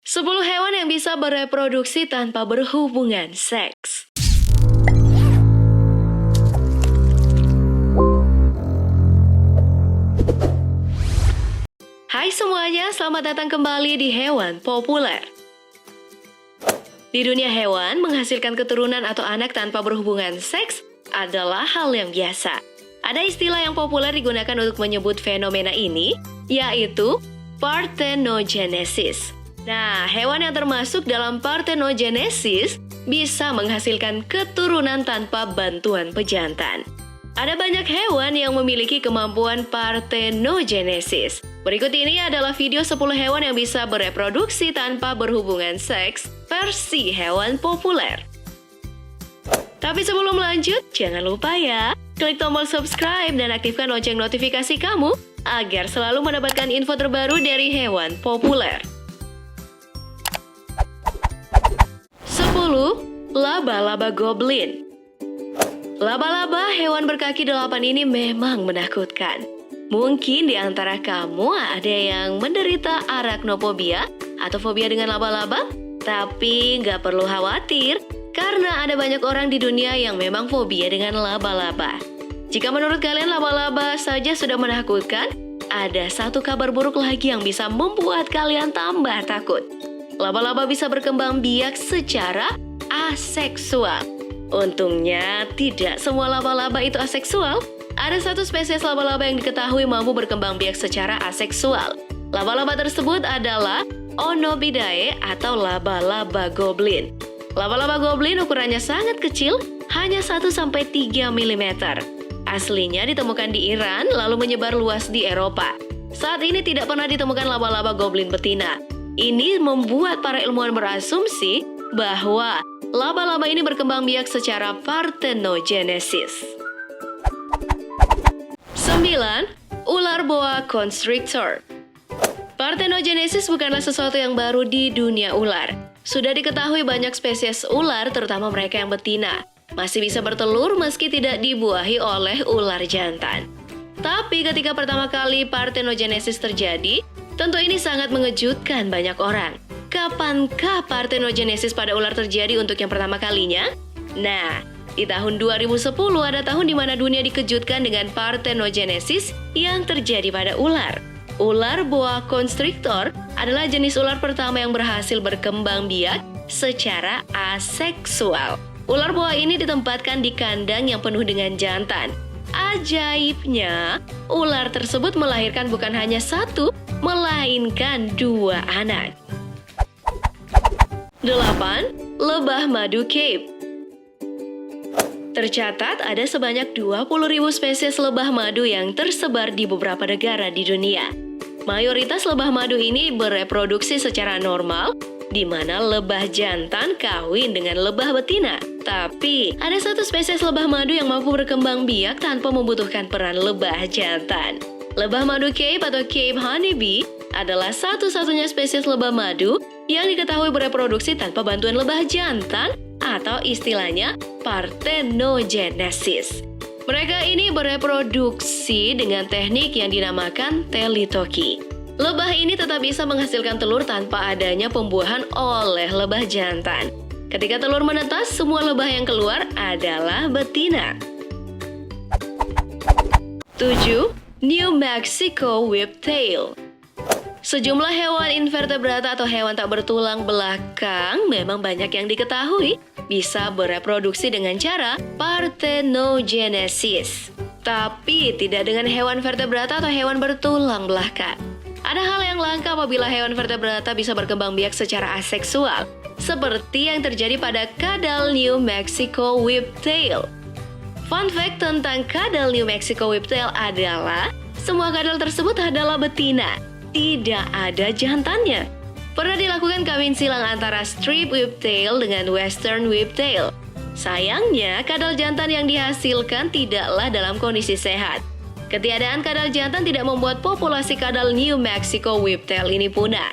10 hewan yang bisa bereproduksi tanpa berhubungan seks. Hai semuanya, selamat datang kembali di Hewan Populer. Di dunia hewan, menghasilkan keturunan atau anak tanpa berhubungan seks adalah hal yang biasa. Ada istilah yang populer digunakan untuk menyebut fenomena ini, yaitu parthenogenesis. Nah, hewan yang termasuk dalam parthenogenesis bisa menghasilkan keturunan tanpa bantuan pejantan. Ada banyak hewan yang memiliki kemampuan parthenogenesis. Berikut ini adalah video 10 hewan yang bisa bereproduksi tanpa berhubungan seks versi hewan populer. Tapi sebelum lanjut, jangan lupa ya, klik tombol subscribe dan aktifkan lonceng notifikasi kamu agar selalu mendapatkan info terbaru dari hewan populer. 10. Laba-laba goblin. Laba-laba hewan berkaki 8 ini memang menakutkan. Mungkin di antara kamu ada yang menderita arachnofobia atau fobia dengan laba-laba, tapi nggak perlu khawatir karena ada banyak orang di dunia yang memang fobia dengan laba-laba. Jika menurut kalian laba-laba saja sudah menakutkan, ada satu kabar buruk lagi yang bisa membuat kalian tambah takut. Laba-laba bisa berkembang biak secara aseksual. Untungnya, tidak semua laba-laba itu aseksual. Ada satu spesies laba-laba yang diketahui mampu berkembang biak secara aseksual. Laba-laba tersebut adalah Onobidae atau laba-laba goblin. Laba-laba goblin ukurannya sangat kecil, hanya 1-3 mm. Aslinya ditemukan di Iran, lalu menyebar luas di Eropa. Saat ini tidak pernah ditemukan laba-laba goblin betina. Ini membuat para ilmuwan berasumsi bahwa laba-laba ini berkembang biak secara parthenogenesis. 9. Ular boa constrictor. Parthenogenesis bukanlah sesuatu yang baru di dunia ular. Sudah diketahui banyak spesies ular, terutama mereka yang betina, masih bisa bertelur meski tidak dibuahi oleh ular jantan. Tapi ketika pertama kali parthenogenesis terjadi, tentu ini sangat mengejutkan banyak orang. Kapankah parthenogenesis pada ular terjadi untuk yang pertama kalinya? Nah, di tahun 2010 ada tahun di mana dunia dikejutkan dengan parthenogenesis yang terjadi pada ular. Ular boa constrictor adalah jenis ular pertama yang berhasil berkembang biak secara aseksual. Ular boa ini ditempatkan di kandang yang penuh dengan jantan. Ajaibnya, ular tersebut melahirkan bukan hanya 1, melainkan 2 anak. 8. Lebah madu Cape. Tercatat ada sebanyak 20.000 spesies lebah madu yang tersebar di beberapa negara di dunia. Mayoritas lebah madu ini bereproduksi secara normal, di mana lebah jantan kawin dengan lebah betina. Tapi, ada satu spesies lebah madu yang mampu berkembang biak tanpa membutuhkan peran lebah jantan. Lebah madu Cape atau Cape honeybee adalah satu-satunya spesies lebah madu yang diketahui bereproduksi tanpa bantuan lebah jantan atau istilahnya parthenogenesis. Mereka ini bereproduksi dengan teknik yang dinamakan telitoki. Lebah ini tetap bisa menghasilkan telur tanpa adanya pembuahan oleh lebah jantan. Ketika telur menetas, semua lebah yang keluar adalah betina. 7. New Mexico Whiptail. Sejumlah hewan invertebrata atau hewan tak bertulang belakang memang banyak yang diketahui bisa bereproduksi dengan cara parthenogenesis. Tapi tidak dengan hewan vertebrata atau hewan bertulang belakang. Ada hal yang langka apabila hewan vertebrata bisa berkembang biak secara aseksual, seperti yang terjadi pada kadal New Mexico Whiptail. Fun fact tentang kadal New Mexico Whiptail adalah semua kadal tersebut adalah betina. Tidak ada jantannya. Pernah dilakukan kawin silang antara striped whiptail dengan western whiptail. Sayangnya, kadal jantan yang dihasilkan tidaklah dalam kondisi sehat. Ketiadaan kadal jantan tidak membuat populasi kadal New Mexico Whiptail ini punah.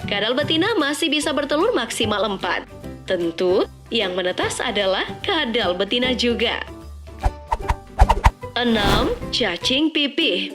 Kadal betina masih bisa bertelur maksimal 4. Tentu, yang menetas adalah kadal betina juga. 6. Cacing pipih.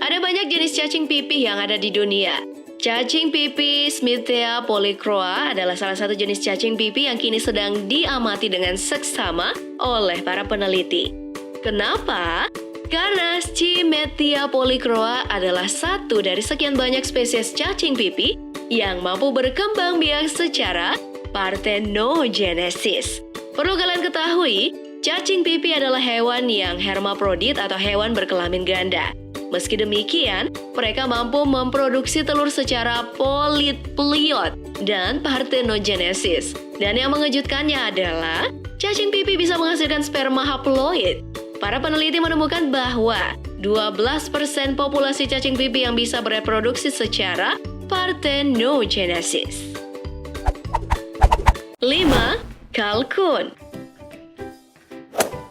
Ada banyak jenis cacing pipih yang ada di dunia. Cacing pipih Smithia polychroa adalah salah satu jenis cacing pipih yang kini sedang diamati dengan seksama oleh para peneliti. Kenapa? Karena Smithia polychroa adalah satu dari sekian banyak spesies cacing pipih yang mampu berkembang biak secara parthenogenesis. Perlu kalian ketahui, cacing pipih adalah hewan yang hermaprodit atau hewan berkelamin ganda. Meski demikian, mereka mampu memproduksi telur secara poliploid dan parthenogenesis. Dan yang mengejutkannya adalah, cacing pipih bisa menghasilkan sperma haploid. Para peneliti menemukan bahwa 12% populasi cacing pipih yang bisa bereproduksi secara parthenogenesis. 5. Kalkun.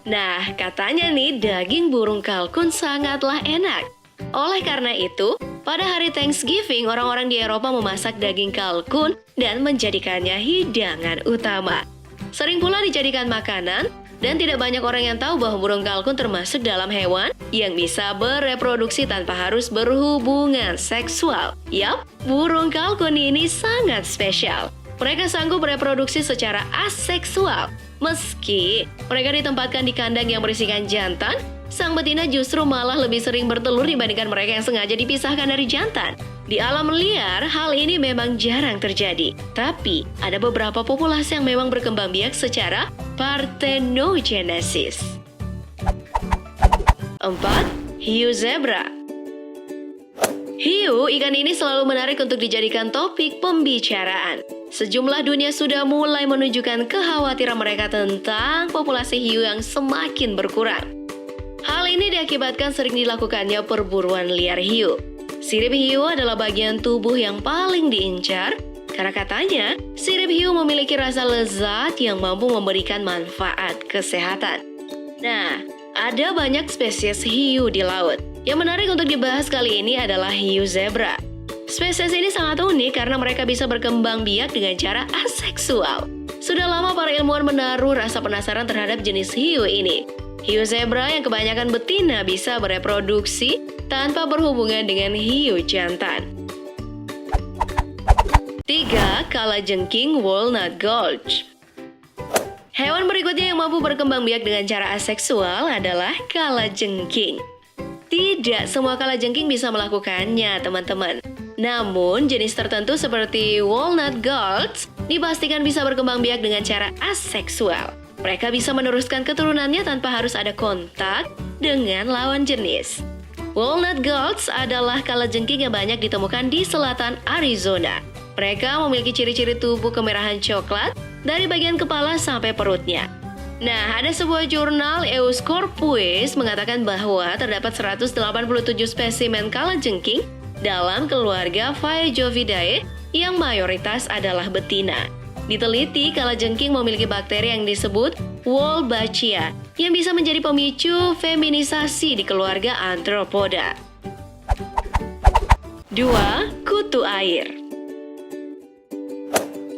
Nah, katanya nih daging burung kalkun sangatlah enak. Oleh karena itu, pada hari Thanksgiving, orang-orang di Eropa memasak daging kalkun dan menjadikannya hidangan utama. Sering pula dijadikan makanan, dan tidak banyak orang yang tahu bahwa burung kalkun termasuk dalam hewan yang bisa bereproduksi tanpa harus berhubungan seksual. Yap, burung kalkun ini sangat spesial. Mereka sanggup bereproduksi secara aseksual. Meski mereka ditempatkan di kandang yang berisikan jantan, sang betina justru malah lebih sering bertelur dibandingkan mereka yang sengaja dipisahkan dari jantan. Di alam liar, hal ini memang jarang terjadi. Tapi, ada beberapa populasi yang memang berkembang biak secara parthenogenesis. 4. Hiu zebra. Hiu, ikan ini selalu menarik untuk dijadikan topik pembicaraan. Sejumlah dunia sudah mulai menunjukkan kekhawatiran mereka tentang populasi hiu yang semakin berkurang. Hal ini diakibatkan sering dilakukannya perburuan liar hiu. Sirip hiu adalah bagian tubuh yang paling diincar, karena katanya sirip hiu memiliki rasa lezat yang mampu memberikan manfaat kesehatan. Nah, ada banyak spesies hiu di laut. Yang menarik untuk dibahas kali ini adalah hiu zebra. Spesies ini sangat unik karena mereka bisa berkembang biak dengan cara aseksual. Sudah lama para ilmuwan menaruh rasa penasaran terhadap jenis hiu ini. Hiu zebra yang kebanyakan betina bisa bereproduksi tanpa berhubungan dengan hiu jantan. 3. Kalajengking walnut gulch. Hewan berikutnya yang mampu berkembang biak dengan cara aseksual adalah kalajengking. Tidak semua kalajengking bisa melakukannya, teman-teman. Namun, jenis tertentu seperti walnut gulch dipastikan bisa berkembang biak dengan cara aseksual. Mereka bisa meneruskan keturunannya tanpa harus ada kontak dengan lawan jenis. Walnut gulch adalah kalajengking yang banyak ditemukan di selatan Arizona. Mereka memiliki ciri-ciri tubuh kemerahan coklat dari bagian kepala sampai perutnya. Nah, ada sebuah jurnal Euscorpuis mengatakan bahwa terdapat 187 spesimen kalajengking dalam keluarga Phaeojovidae yang mayoritas adalah betina. Diteliti, kalajengking memiliki bakteri yang disebut Wolbachia yang bisa menjadi pemicu feminisasi di keluarga Arthropoda. 2. Kutu air.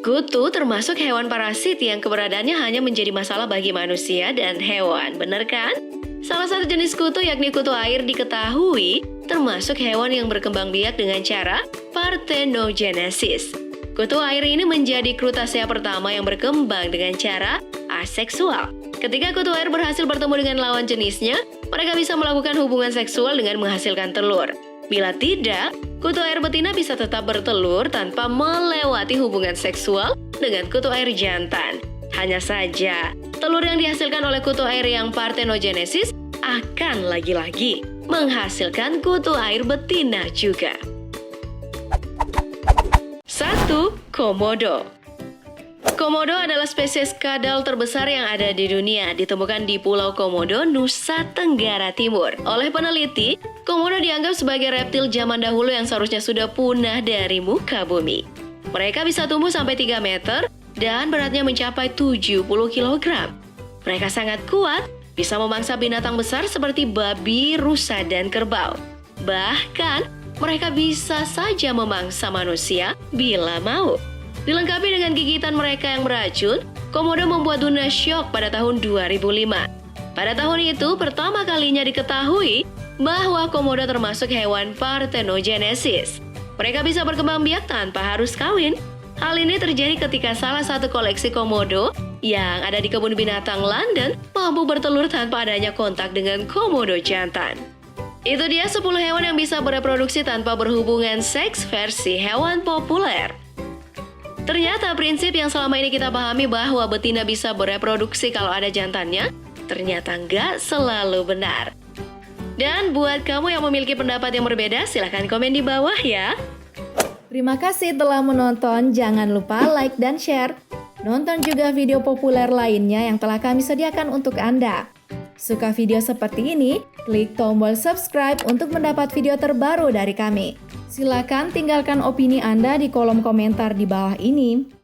Kutu termasuk hewan parasit yang keberadaannya hanya menjadi masalah bagi manusia dan hewan, benar kan? Salah satu jenis kutu yakni kutu air diketahui termasuk hewan yang berkembang biak dengan cara parthenogenesis. Kutu air ini menjadi krustasea pertama yang berkembang dengan cara aseksual. Ketika kutu air berhasil bertemu dengan lawan jenisnya, mereka bisa melakukan hubungan seksual dengan menghasilkan telur. Bila tidak, kutu air betina bisa tetap bertelur tanpa melewati hubungan seksual dengan kutu air jantan. Hanya saja, telur yang dihasilkan oleh kutu air yang parthenogenesis akan lagi-lagi menghasilkan kutu air betina juga. 1. Komodo. Komodo adalah spesies kadal terbesar yang ada di dunia, ditemukan di Pulau Komodo, Nusa Tenggara Timur. Oleh peneliti, komodo dianggap sebagai reptil zaman dahulu yang seharusnya sudah punah dari muka bumi. Mereka bisa tumbuh sampai 3 meter dan beratnya mencapai 70 kg. Mereka sangat kuat, bisa memangsa binatang besar seperti babi, rusa, dan kerbau. Bahkan, mereka bisa saja memangsa manusia bila mau. Dilengkapi dengan gigitan mereka yang beracun, komodo membuat dunia syok pada tahun 2005. Pada tahun itu, pertama kalinya diketahui bahwa komodo termasuk hewan parthenogenesis. Mereka bisa berkembang biak tanpa harus kawin. Hal ini terjadi ketika salah satu koleksi komodo yang ada di kebun binatang London mampu bertelur tanpa adanya kontak dengan komodo jantan. Itu dia 10 hewan yang bisa bereproduksi tanpa berhubungan seks versi hewan populer. Ternyata prinsip yang selama ini kita pahami bahwa betina bisa bereproduksi kalau ada jantannya, ternyata nggak selalu benar. Dan buat kamu yang memiliki pendapat yang berbeda, silahkan komen di bawah ya. Terima kasih telah menonton, jangan lupa like dan share. Nonton juga video populer lainnya yang telah kami sediakan untuk Anda. Suka video seperti ini? Klik tombol subscribe untuk mendapat video terbaru dari kami. Silakan tinggalkan opini Anda di kolom komentar di bawah ini.